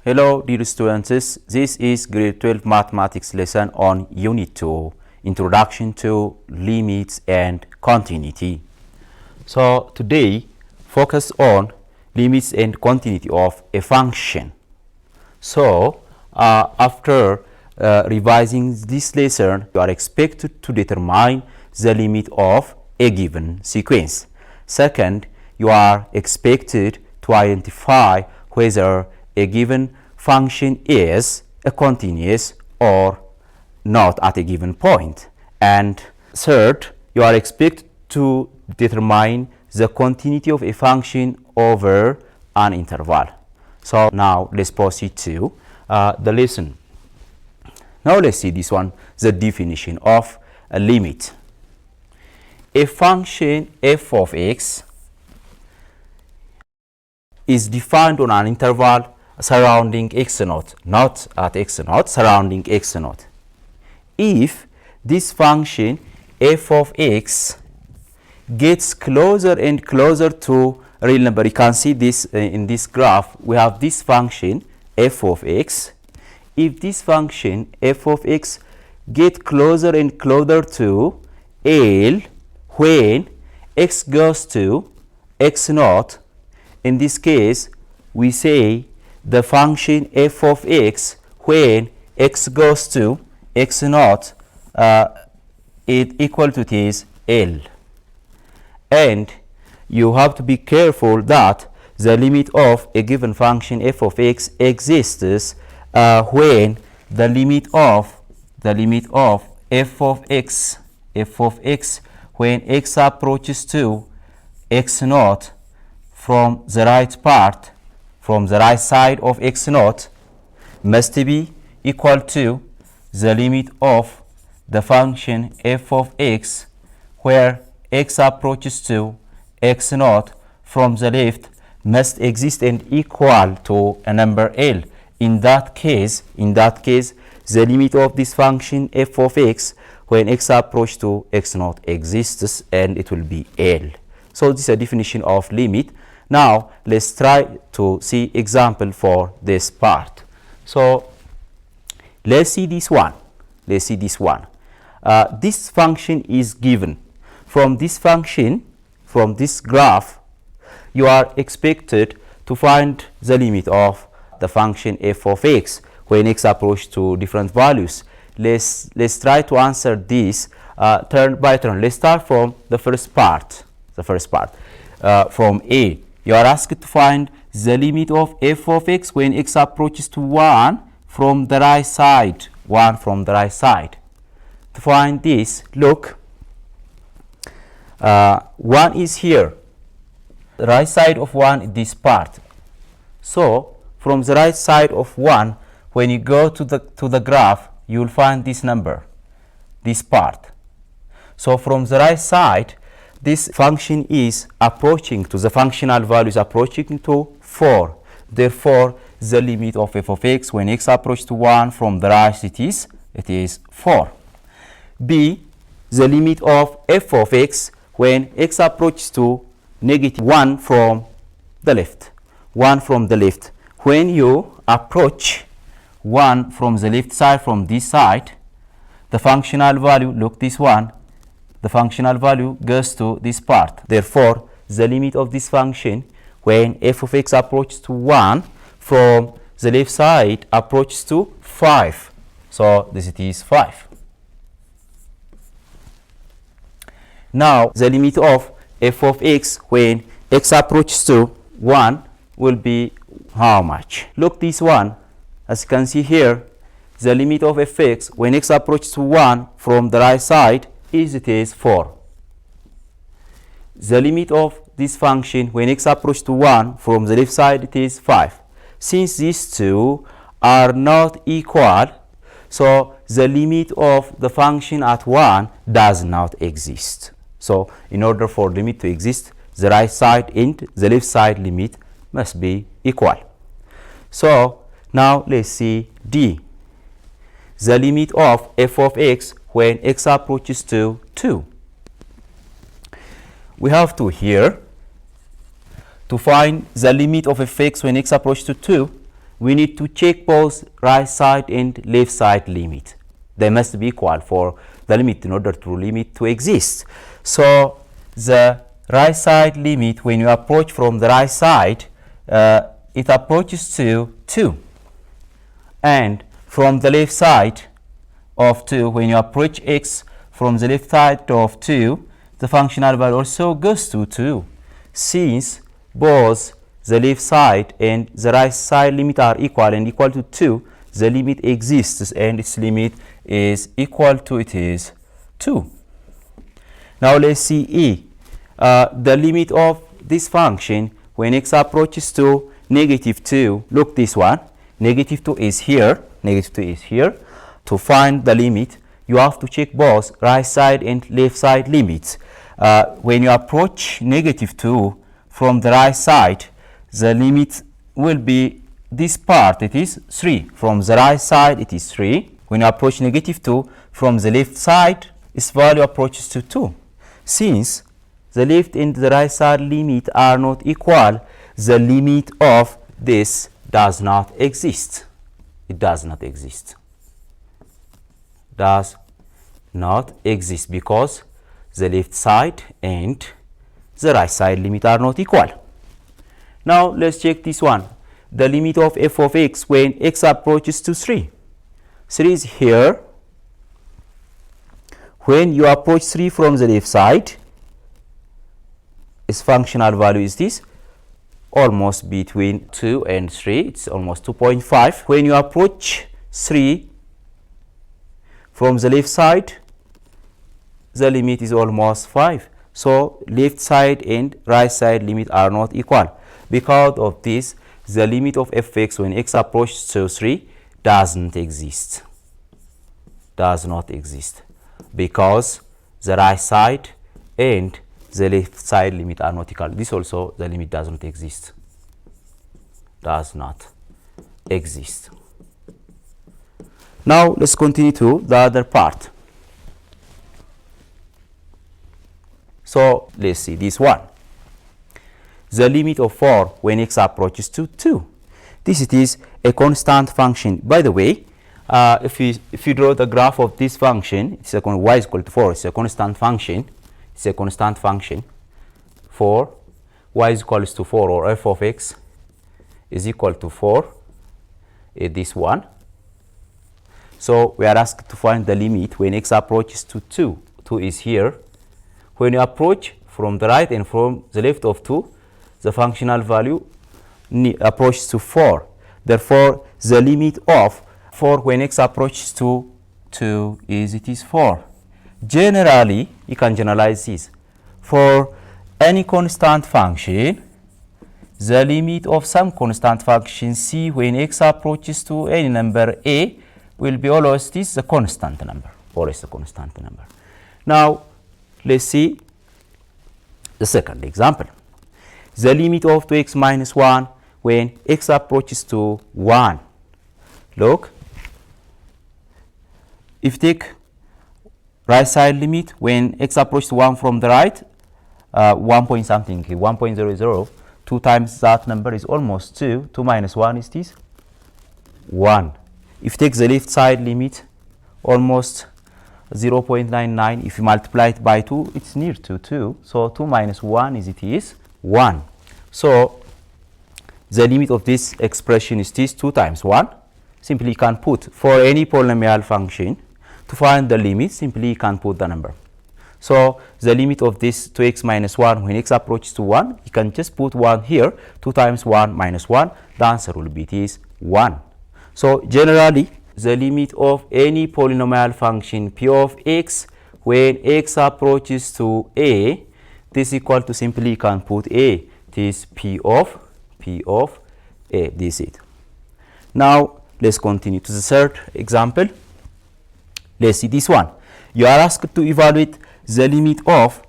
Hello dear students, this is grade 12 mathematics lesson on unit 2, introduction to limits and continuity. So today focus on limits and continuity of a function. So after revising this lesson, you are expected to determine the limit of a given sequence. Second, you are expected to identify whether a given function is a continuous or not at a given point. And third, you are expected to determine the continuity of a function over an interval. So now let's proceed to the lesson. Now let's see this one, the definition of a limit. A function f of x is defined on an interval surrounding x naught, not at x naught, surrounding x naught. If this function f of x gets closer and closer to real number, you can see this in this graph, we have this function f of x. If this function f of x get closer and closer to L when x goes to x naught, in this case we say the function f of x when x goes to x naught it equal to this L. And you have to be careful that the limit of a given function f of x exists when the limit of f of x when x approaches to x naught from the right part, from the right side of x naught, must be equal to the limit of the function f of x where x approaches to x naught from the left must exist and equal to a number L. In that case, the limit of this function f of x when x approaches to x naught exists and it will be L. So this is a definition of limit. Now let's try to see example for this part. So let's see this one. This function is given. From this function, from this graph, you are expected to find the limit of the function f of x when x approaches to different values. Let's try to answer this turn by turn. Let's start from the first part. From A, you are asked to find the limit of f of x when x approaches to 1 from the right side. To find this, look, 1 is here. The right side of 1 is this part. So from the right side of 1, when you go to the graph, you will find this number, this part. So from the right side, this function is approaching to the functional value is approaching to 4. Therefore, the limit of f of x when x approaches to 1 from the right it is 4. B, the limit of f of x when x approaches to negative 1 from the left. When you approach 1 from the left side, from this side, the functional value, look this one, the functional value goes to this part. Therefore, the limit of this function when f of x approaches to 1 from the left side approaches to 5. So this it is 5. Now the limit of f of x when x approaches to 1 will be how much? Look this one. As you can see here, the limit of f of x when x approaches to 1 from the right side is 4. The limit of this function when x approaches to 1 from the left side it is 5. Since these two are not equal, so the limit of the function at 1 does not exist. So in order for limit to exist, the right side and the left side limit must be equal. So now let's see D. The limit of f of x when x approaches to 2. We have to here to find the limit of f(x) when x approaches to 2, we need to check both right side and left side limit. They must be equal for the limit in order to limit to exist. So the right side limit, when you approach from the right side, it approaches to 2. And from the left side of 2, when you approach x from the left side of 2, the functional value also goes to 2. Since both the left side and the right side limit are equal and equal to 2, the limit exists and its limit is equal to 2. Now let's see E. The limit of this function when x approaches to negative 2. Look, this one. Negative 2 is here. Negative 2 is here. To find the limit, you have to check both right side and left side limits. When you approach negative 2 from the right side, the limit will be this part. It is 3. From the right side, it is 3. When you approach negative 2 from the left side, its value approaches to 2. Since the left and the right side limit are not equal, the limit of this does not exist. It does not exist. Does not exist because the left side and the right side limit are not equal. Now let's check this one. The limit of f of x when x approaches to 3. 3 is here. When you approach 3 from the left side, its functional value is this, almost between 2 and 3. It's almost 2.5. When you approach 3 from the left side, the limit is almost 5. So left side and right side limit are not equal. Because of this, the limit of f(x) when x approaches to 3 doesn't exist. Does not exist. Because the right side and the left side limit are not equal. This also, the limit does not exist. Does not exist. Now let's continue to the other part. So let's see this one. The limit of 4 when x approaches to 2. This it is a constant function. By the way, if you draw the graph of this function, it's a y is equal to 4. It's a constant function. It's a constant function. 4, y is equals to 4, or f of x is equal to 4. This one. So we are asked to find the limit when x approaches to 2. 2 is here. When you approach from the right and from the left of 2, the functional value approaches to 4. Therefore, the limit of 4 when x approaches to 2 is 4. Generally, you can generalize this. For any constant function, the limit of some constant function c when x approaches to any number a will be always this a constant number. Always a constant number. Now, let's see the second example. The limit of 2x minus 1 when x approaches to 1. Look, if you take right side limit when x approaches to 1 from the right, 1 point something, 1.00, 2 times that number is almost 2. 2 minus 1 is this, 1. If you take the left side limit, almost 0.99. If you multiply it by 2, it's near to 2. So 2 minus 1 is 1. So the limit of this expression is this, 2 times 1. Simply you can put, for any polynomial function, to find the limit, simply you can put the number. So the limit of this 2x minus 1 when x approaches to 1, you can just put 1 here. 2 times 1 minus 1, the answer will be this 1. So generally, the limit of any polynomial function p of x when x approaches to a, this is equal to, simply you can put a. This p of a. This is it. Now let's continue to the third example. Let's see this one. You are asked to evaluate the limit of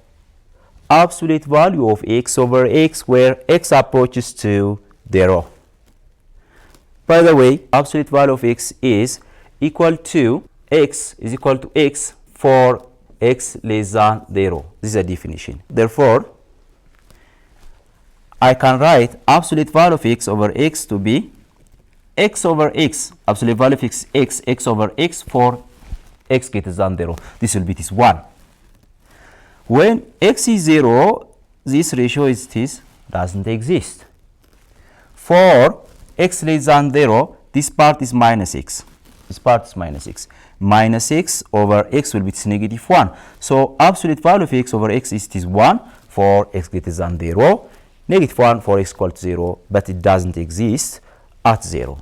absolute value of x over x where x approaches to 0. By the way, absolute value of x is equal to x is equal to x for x less than 0. This is a definition. Therefore, I can write absolute value of x over x to be x over x, absolute value of x over x for x greater than 0. This will be this 1. When x is 0, this ratio is this, doesn't exist. For x less than 0, this part is minus x. This part is minus x. Minus x over x will be this negative 1. So absolute value of x over x is this 1 for x greater than 0, negative 1 for x equal to 0, but it doesn't exist at 0.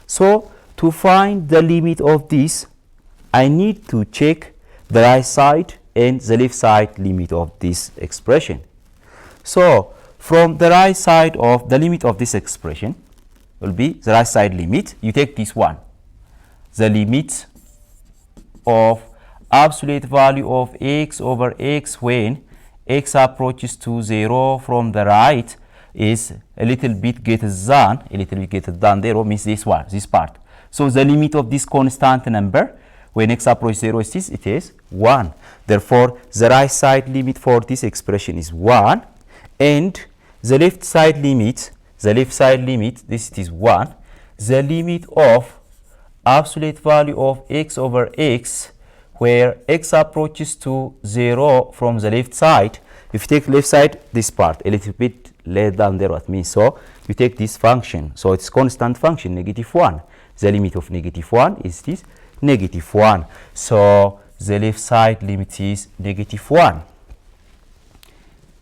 So to find the limit of this, I need to check the right side and the left side limit of this expression. So from the right side of the limit of this expression will be the right side limit. You take this one. The limit of absolute value of x over x when x approaches to 0 from the right is a little bit greater than 0, means this one, this part. So the limit of this constant number when x approaches 0 is this, it is 1. Therefore, the right side limit for this expression is 1, and the left side limit, this is 1. The limit of absolute value of x over x where x approaches to 0 from the left side. If you take left side, this part a little bit less than 0, it means so you take this function, so it's constant function negative 1. The limit of negative 1 is this negative 1. So the left side limit is negative 1.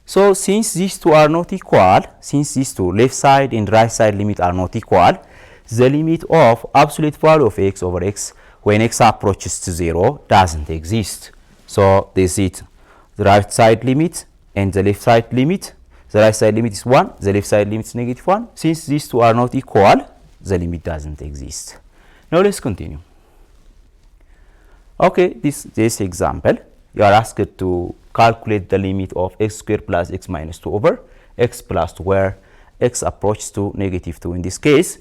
So since these two are not equal, since these two left side and right side limit are not equal, the limit of absolute value of x over x when x approaches to 0 doesn't exist. So this is the right side limit and the left side limit. The right side limit is 1, the left side limit is negative 1. Since these two are not equal, the limit doesn't exist. Now let's continue. Okay, this example, you are asked to calculate the limit of x squared plus x minus 2 over x plus 2 where x approaches to negative 2. In this case,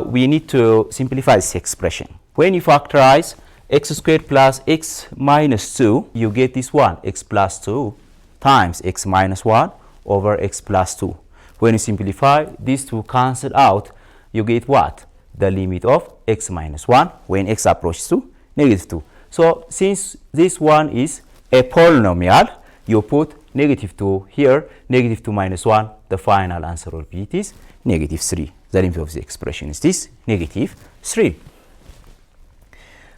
we need to simplify this expression. When you factorize x squared plus x minus 2, you get this one, x plus 2 times x minus 1 over x plus 2. When you simplify, these two cancel out, you get what? The limit of x minus 1 when x approaches to negative 2. So since this one is a polynomial, you put negative 2 here, negative 2 minus 1, the final answer will be this negative 3. The limit of the expression is this negative 3.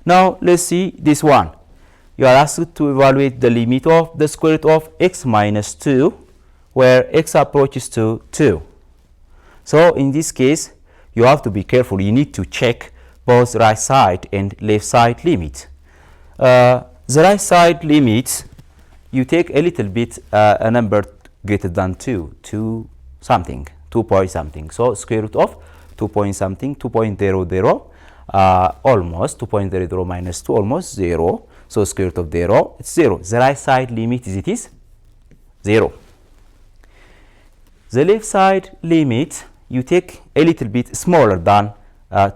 Now let's see this one. You are asked to evaluate the limit of the square root of x minus 2 where x approaches to 2. So in this case, you have to be careful. You need to check both right side and left side limit. The right side limit, you take a little bit a number greater than 2 something, 2 point something. So square root of 2 point something, 2.00, almost 2.00 minus 2, almost 0. So square root of 0, it's 0. The right side limit is 0. The left side limit, you take a little bit smaller than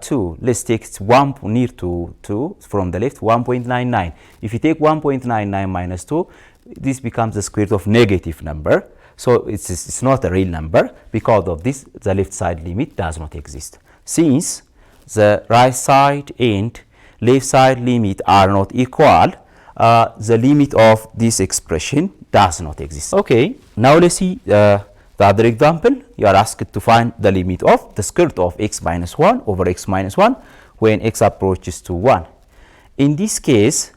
2. Let's take 1 near to 2 from the left, 1.99. If you take 1.99 minus 2, this becomes the square root of negative number. So it's not a real number. Because of this, the left side limit does not exist. Since the right side and left side limit are not equal, the limit of this expression does not exist. Okay, now let's see the other example. You are asked to find the limit of the square root of x minus 1 over x minus 1 when x approaches to 1. In this case,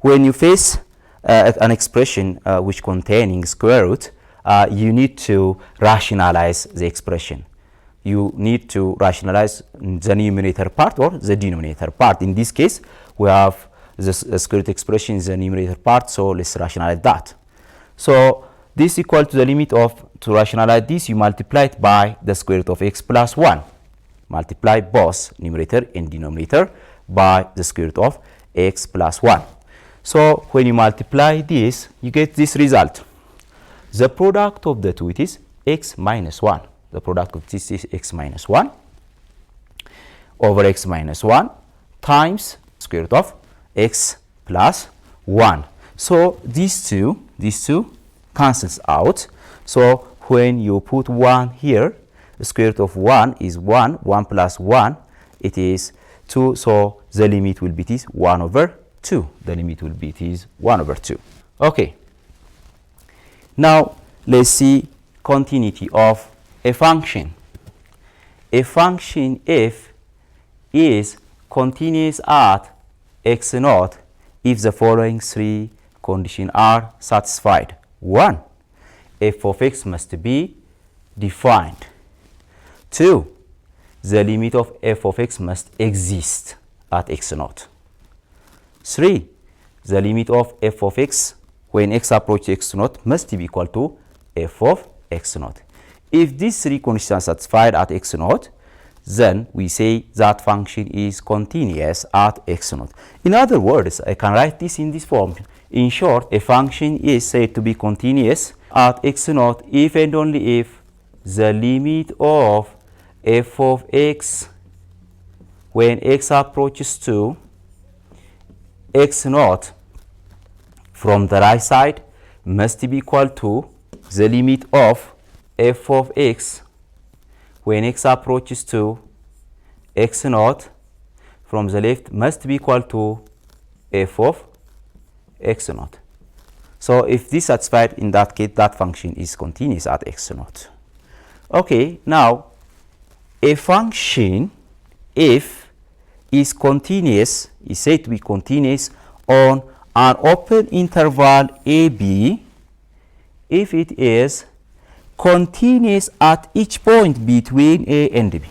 when you face an expression which containing square root, you need to rationalize the expression. You need to rationalize the numerator part or the denominator part. In this case, we have the square root expression in the numerator part, so let's rationalize that. So this is equal to the limit of, to rationalize this, you multiply it by the square root of x plus 1. Multiply both numerator and denominator by the square root of x plus 1. So when you multiply this, you get this result. The product of the two, it is x minus 1. The product of this is x minus 1 over x minus 1 times square root of x plus 1. So these two cancels out. So when you put 1 here, square root of 1 is 1. 1 plus 1, it is 2. So the limit will be it is 1 over 2. The limit will be it is 1 over 2. Okay. Now let's see continuity of a function. A function f is continuous at x naught if the following three conditions are satisfied. 1. F of x must be defined. 2. The limit of f of x must exist at x naught. 3. The limit of f of x when x approaches x naught must be equal to f of x naught. If these three conditions are satisfied at x naught, then we say that function is continuous at x naught. In other words, I can write this in this form. In short, a function is said to be continuous at x naught if and only if the limit of f of x when x approaches to x naught from the right side must be equal to the limit of f of x when x approaches to x naught from the left must be equal to f of x naught. So if this is satisfied, in that case, that function is continuous at x naught. Okay, now a function f is continuous, is said to be continuous on an open interval ab if it is continuous at each point between a and b.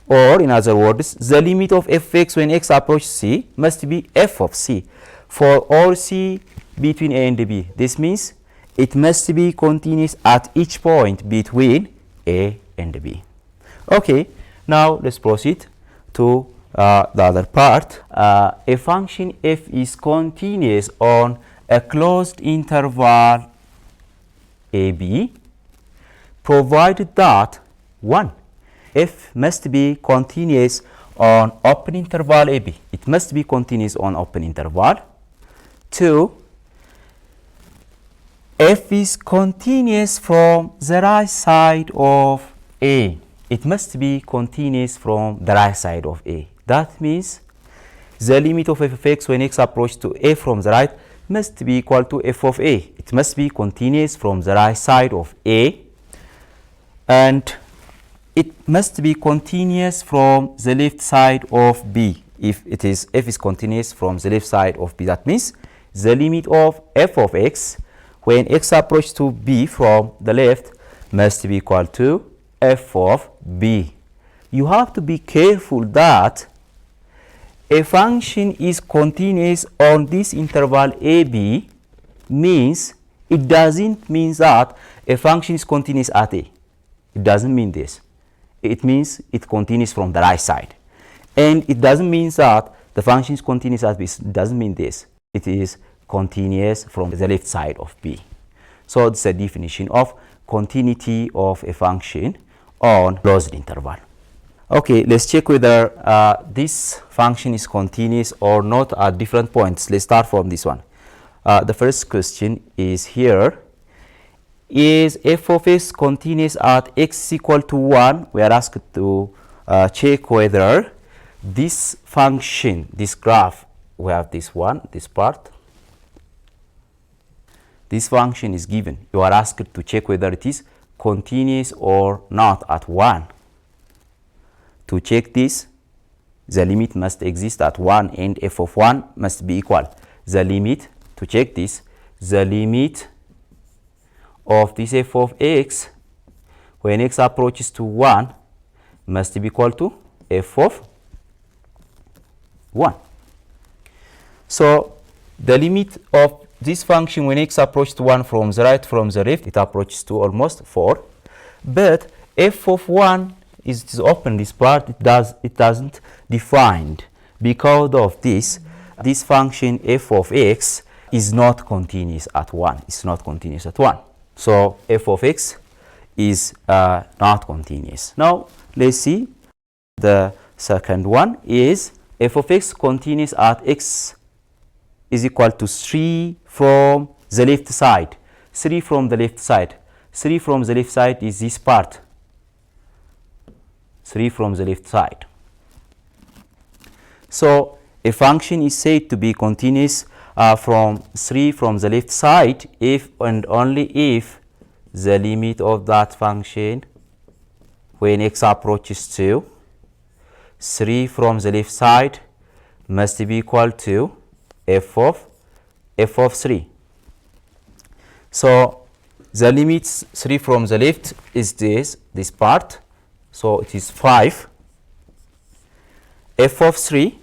Or in other words, the limit of f(x) when x approaches c must be f of c for all c between a and b. This means it must be continuous at each point between a and b. Okay, now let's proceed to the other part. A function f is continuous on a closed interval ab provided that 1. F must be continuous on open interval ab. It must be continuous on open interval. 2. F is continuous from the right side of a. It must be continuous from the right side of a. That means the limit of f of x when x approaches to a from the right must be equal to f of a. It must be continuous from the right side of a, and it must be continuous from the left side of b. If it is f is continuous from the left side of b, that means the limit of f of x when x approaches to b from the left must be equal to f of b. You have to be careful that a function is continuous on this interval ab means it doesn't mean that a function is continuous at a. It doesn't mean this. It means it continues from the right side. And it doesn't mean that the function is continuous at b. It doesn't mean this. It is continuous from the left side of b. So this is a definition of continuity of a function on closed interval. Okay, let's check whether this function is continuous or not at different points. Let's start from this one. The first question is here. Is f of x continuous at x equal to 1? We are asked to check whether this function, this graph, we have this one, this part. This function is given. You are asked to check whether it is continuous or not at 1. To check this, the limit must exist at 1 and f of 1 must be equal. The limit, to check this, the limit of this f of x when x approaches to 1 must be equal to f of 1. So the limit of this function when x approaches to 1 from the right, from the left, it approaches to almost 4. But f of 1 is open, this part, it doesn't defined. Because of this, this function f of x is not continuous at 1. It's not continuous at 1. So f of x is not continuous. Now let's see the second one is f of x continuous at x is equal to 3 from the left side. 3 from the left side. 3 from the left side is this part. 3 from the left side. So a function is said to be continuous from 3 from the left side if and only if the limit of that function when x approaches to 3 from the left side must be equal to f of 3. So the limit 3 from the left is this part. So it is 5. F of 3,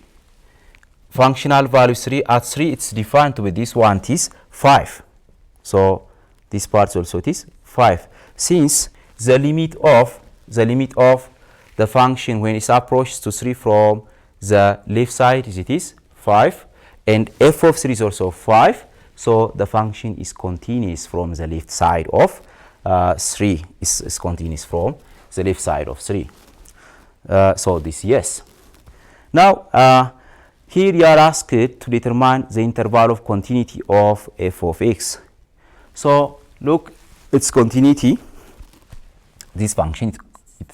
functional value 3, at 3 it's defined to be this one, it is 5. So this part also it is 5. Since the limit of the function when it approaches to 3 from the left side it is 5, and f of 3 is also 5, so the function is continuous from the left side of 3, is continuous from the left side of 3. So this yes. Now here you are asked to determine the interval of continuity of f of x. So look, its continuity, this function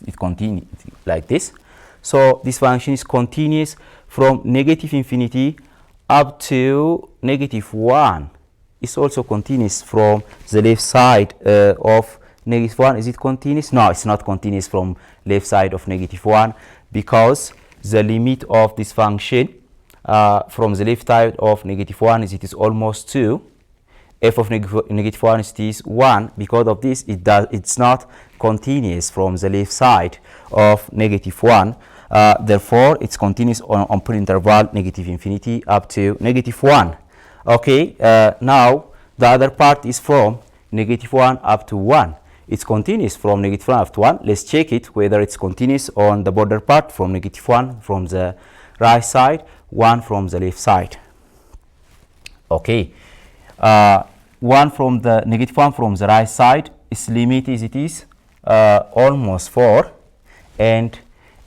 it continues like this. So this function is continuous from negative infinity up to negative 1. It's also continuous from the left side of negative 1. Is it continuous? No, it's not continuous from left side of negative 1, because the limit of this function from the left side of negative 1 is it is almost 2. F of negative 1 is 1. Because of this, it's not continuous from the left side of negative 1. Therefore, it's continuous on point interval negative infinity up to negative 1. Okay, now the other part is from negative 1 up to 1. It's continuous from negative 1 up to 1. Let's check it whether it's continuous on the border part from negative 1 from the right side, 1 from the left side. Okay, 1 from the negative 1 from the right side, its limit is it is almost 4, and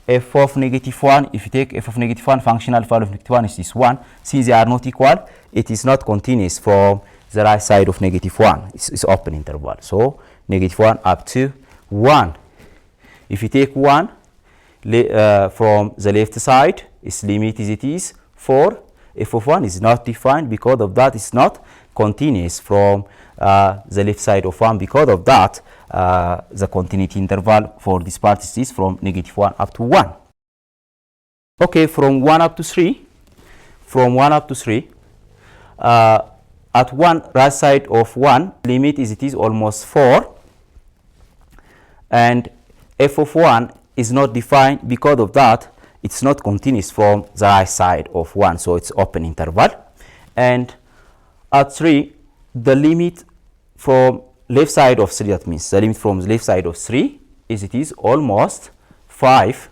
f of negative 1, if you take f of negative 1, functional value of negative 1 is this 1. Since they are not equal, it is not continuous from the right side of negative 1. It's open interval. So negative 1 up to 1. If you take 1 from the left side, its limit is it is 4. F of 1 is not defined. Because of that, it's not continuous from the left side of 1. Because of that, the continuity interval for this part is from negative 1 up to 1. Okay, from 1 up to 3, at 1 right side of 1, limit is it is almost 4, and f of 1 is not defined. Because of that, it's not continuous from the right side of 1, so it's open interval. And at 3, the limit from left side of 3, that means the limit from the left side of 3 is it is almost 5,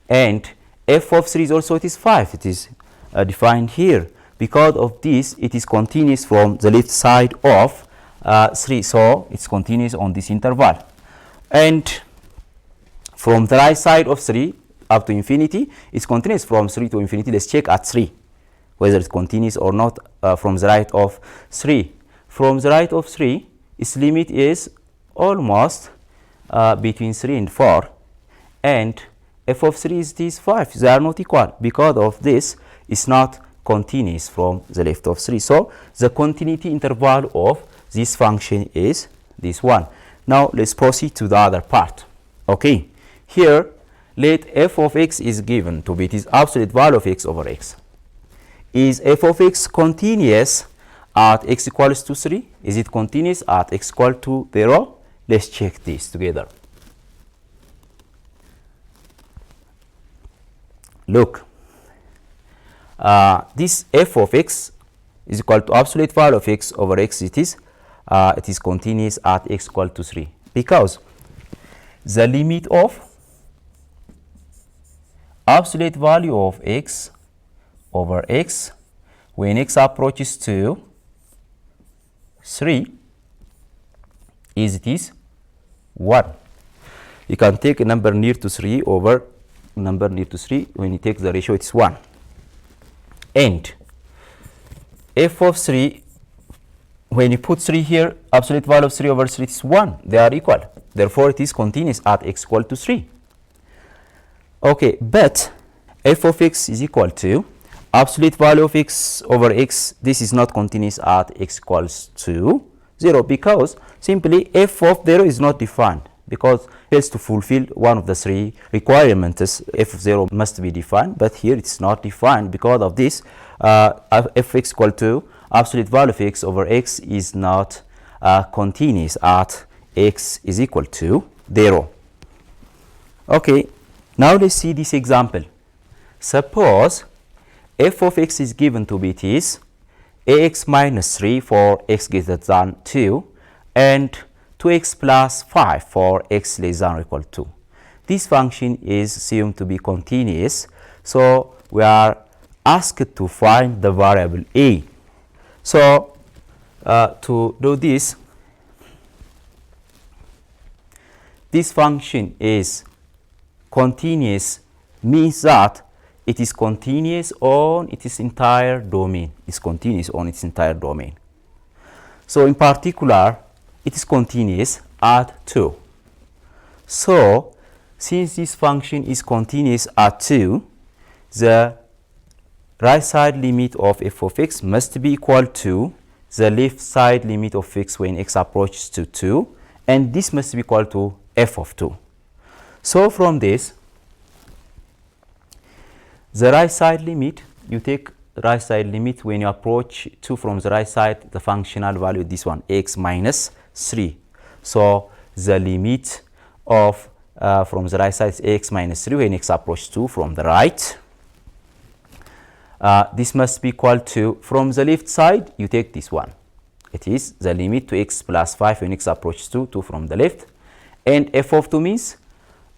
and f of 3 is also it is 5. It is defined here. Because of this, it is continuous from the left side of 3, so it's continuous on this interval. And from the right side of 3 up to infinity, it's continuous from 3 to infinity. Let's check at 3 whether it's continuous or not from the right of 3. From the right of 3, its limit is almost between 3 and 4, and f of 3 is this 5. They are not equal. Because of this, it's not continuous from the left of 3. So the continuity interval of this function is this one. Now let's proceed to the other part. Okay, here let f of x is given to be its absolute value of x over x. Is f of x continuous at x equals to 3? Is it continuous at x equal to 0? Let's check this together. Look, this f of x is equal to absolute value of x over x. It is continuous at x equal to 3, because the limit of absolute value of x over x when x approaches to 3 is it is 1. You can take a number near to 3 over number near to 3. When you take the ratio, it's 1. And f of 3 when you put 3 here, absolute value of 3 over 3 is 1. They are equal. Therefore, it is continuous at x equal to 3. Okay, but f of x is equal to absolute value of x over x. This is not continuous at x equals to 0 because simply f of 0 is not defined, because it has to fulfill one of the 3 requirements. F of 0 must be defined, but here it's not defined. Because of this, f x equal to absolute value of x over x is not continuous at x is equal to 0. Okay, now let's see this example. Suppose f of x is given to be this ax minus 3 for x greater than 2 and 2x plus 5 for x less than or equal to. This function is assumed to be continuous, so we are asked to find the variable a. So to do this function is continuous, means that it is continuous on its entire domain. It's continuous on its entire domain. So in particular, it is continuous at 2. So since this function is continuous at 2, the right side limit of f of x must be equal to the left side limit of x when x approaches to 2, and this must be equal to f of 2. So from this, the right side limit, you take right side limit when you approach 2 from the right side, the functional value, this one, x minus 3. So the limit of from the right side is x minus 3 when x approaches 2 from the right. This must be equal to, from the left side, you take this one. It is the limit to x plus 5 when x approaches 2 from the left. And f of 2 means,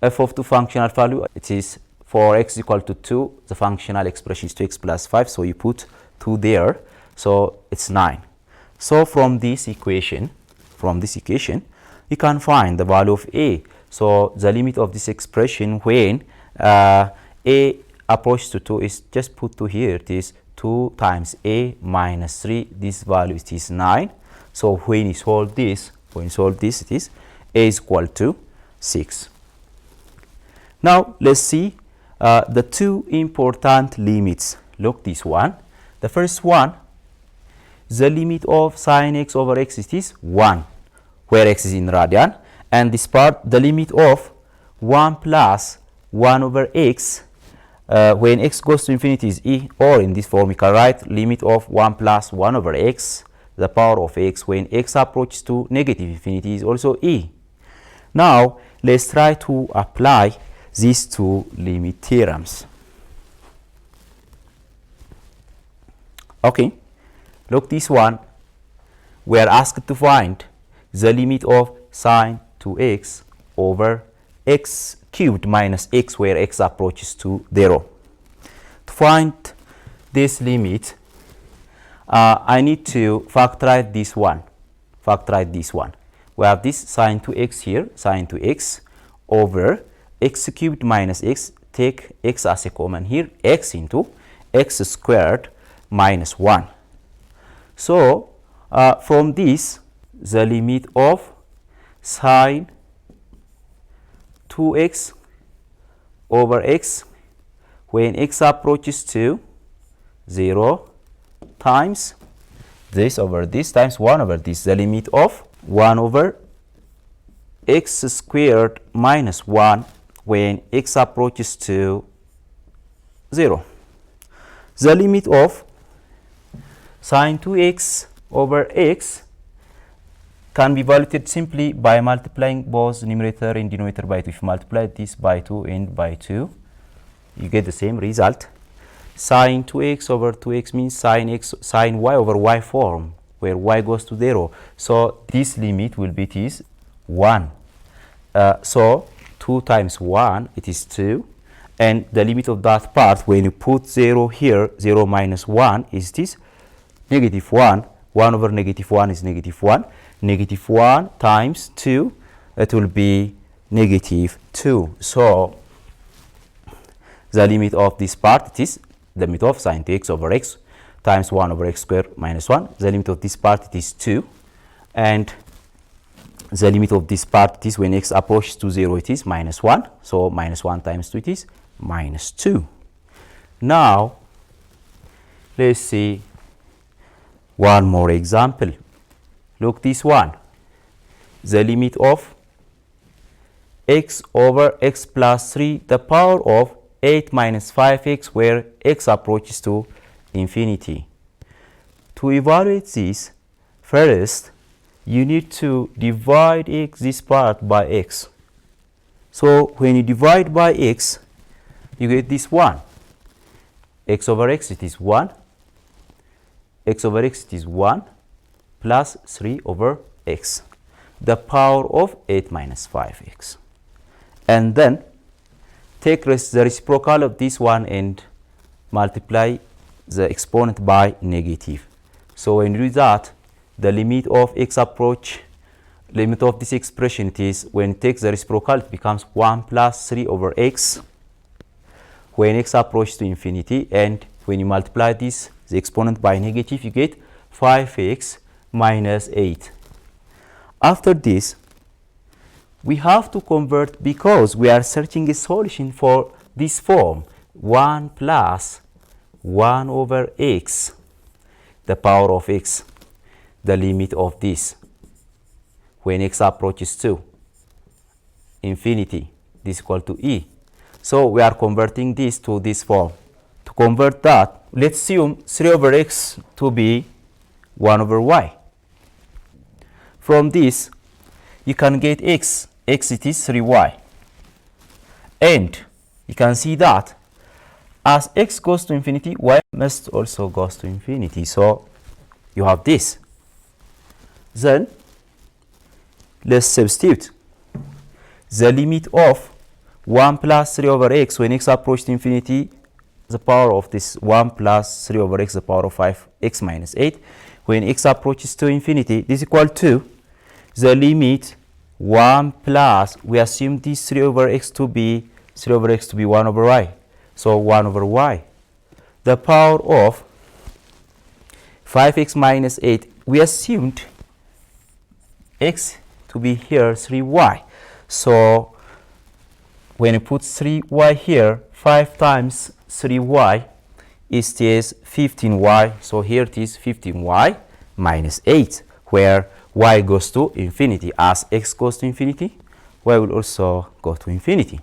f of 2 functional value, it is for x equal to 2, the functional expression is 2x plus 5, so you put 2 there, so it's 9. So from this equation, you can find the value of a. So the limit of this expression when a approaches to 2 is just put 2 here. It is 2 times a minus 3. This value is 9. So when you solve this, it is a is equal to 6. Now let's see the 2 important limits. Look, this one. The first one, the limit of sine x over x is 1, where x is in radian, and this part, the limit of 1 plus 1 over x when x goes to infinity is e, or in this form we can write limit of 1 plus 1 over x, the power of x when x approaches to negative infinity is also e. Now let's try to apply these 2 limit theorems. Okay, look, this one, we are asked to find the limit of sine 2x over x cubed minus x where x approaches to 0. To find this limit, I need to factorize this one. We have this sine 2x here, sine 2x over x cubed minus x, take x as a common here, x into x squared minus 1. So from this, the limit of sine 2x over x when x approaches to 0 times this over this times 1 over this, the limit of 1 over x squared minus 1 when x approaches to 0. The limit of sine 2x over x can be evaluated simply by multiplying both numerator and denominator by 2. If you multiply this by 2 and by 2, you get the same result. Sine 2x over 2x means sine y over y form, where y goes to 0. So this limit will be this 1. So 2 times 1, it is 2. And the limit of that part, when you put 0 here, 0 minus 1 is this negative 1. 1 over negative 1 is negative 1. Negative 1 times 2, it will be negative 2. So the limit of this part, it is the limit of sine 2x over x times 1 over x squared minus 1. The limit of this part it is 2, and the limit of this part it is when x approaches to 0 it is minus 1. So minus 1 times 2 it is minus 2. Now let's see one more example. Look this one. The limit of x over x plus 3 the power of 8 minus 5x where x approaches to infinity. To evaluate this, first you need to divide this part by x. So when you divide by x, you get this 1. X over x it is 1. X over x it is 1 plus 3 over x, the power of 8 minus 5x. And then take the reciprocal of this one and multiply the exponent by negative. So when you do that, the limit of x approach, limit of this expression it is, when it takes the reciprocal, it becomes 1 plus 3 over x when x approaches to infinity, and when you multiply this, the exponent by negative, you get 5x minus 8. After this, we have to convert, because we are searching a solution for this form, 1 plus 1 over x, the power of x, the limit of this, when x approaches to infinity, this is equal to e. So we are converting this to this form. To convert that, let's assume 3 over x to be 1 over y. From this, you can get x it is 3y. And you can see that as x goes to infinity, y must also goes to infinity. So you have this. Then let's substitute. The limit of 1 plus 3 over x when x approaches to infinity, the power of this 1 plus 3 over x, the power of 5x minus 8. When x approaches to infinity, this is equal to the limit 1 plus, we assume this 3 over x to be 1 over y. So 1 over y. The power of 5x minus 8, we assumed x to be here 3y. So when you put 3y here, 5 times 3y is 15y. So here it is 15y minus 8, where y goes to infinity. As x goes to infinity, y will also go to infinity.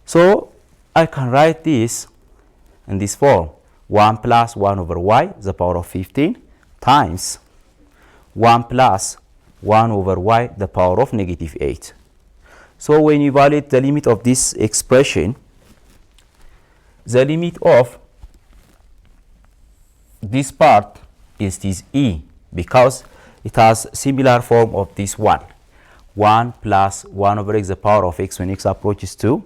So I can write this in this form. 1 plus 1 over y, the power of 15, times 1 plus 1 over y, the power of negative 8. So when you evaluate the limit of this expression, the limit of this part is this e, because it has similar form of this one. 1 plus 1 over x, the power of x when x approaches to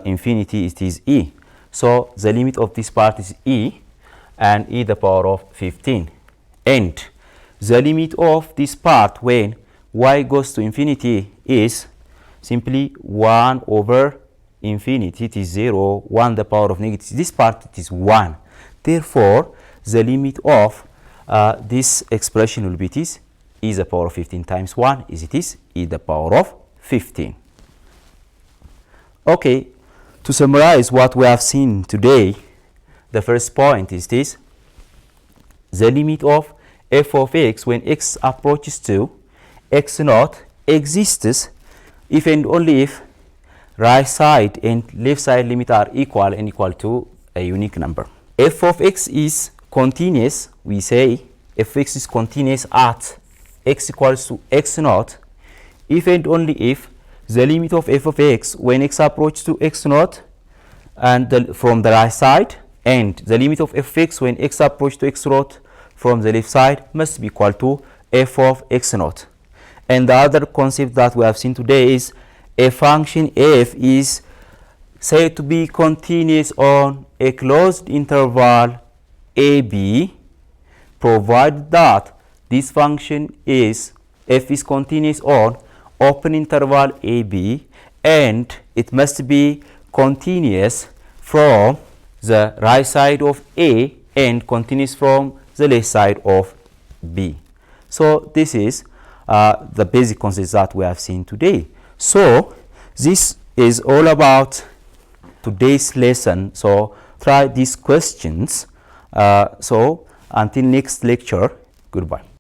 infinity, it is e. So the limit of this part is e, and e the power of 15. And the limit of this part when y goes to infinity is simply 1 over infinity, it is 0, 1 the power of negative. This part it is 1. Therefore, the limit of this expression will be this e the power of 15 times 1 is it is e the power of 15. Okay, to summarize what we have seen today, the first point is this: the limit of f of x when x approaches to x naught exists if and only if right side and left side limit are equal and equal to a unique number. F of x is continuous. We say f of x is continuous at x equals to x naught if and only if the limit of f of x when x approaches to x naught and from the right side, and the limit of f of x when x approaches to x naught from the left side must be equal to f of x naught. And the other concept that we have seen today is a function f is said to be continuous on a closed interval ab, provided that this function is f is continuous on open interval ab, and it must be continuous from the right side of A and continues from the left side of B. So this is the basic concepts that we have seen today. So this is all about today's lesson. So try these questions. So until next lecture, goodbye.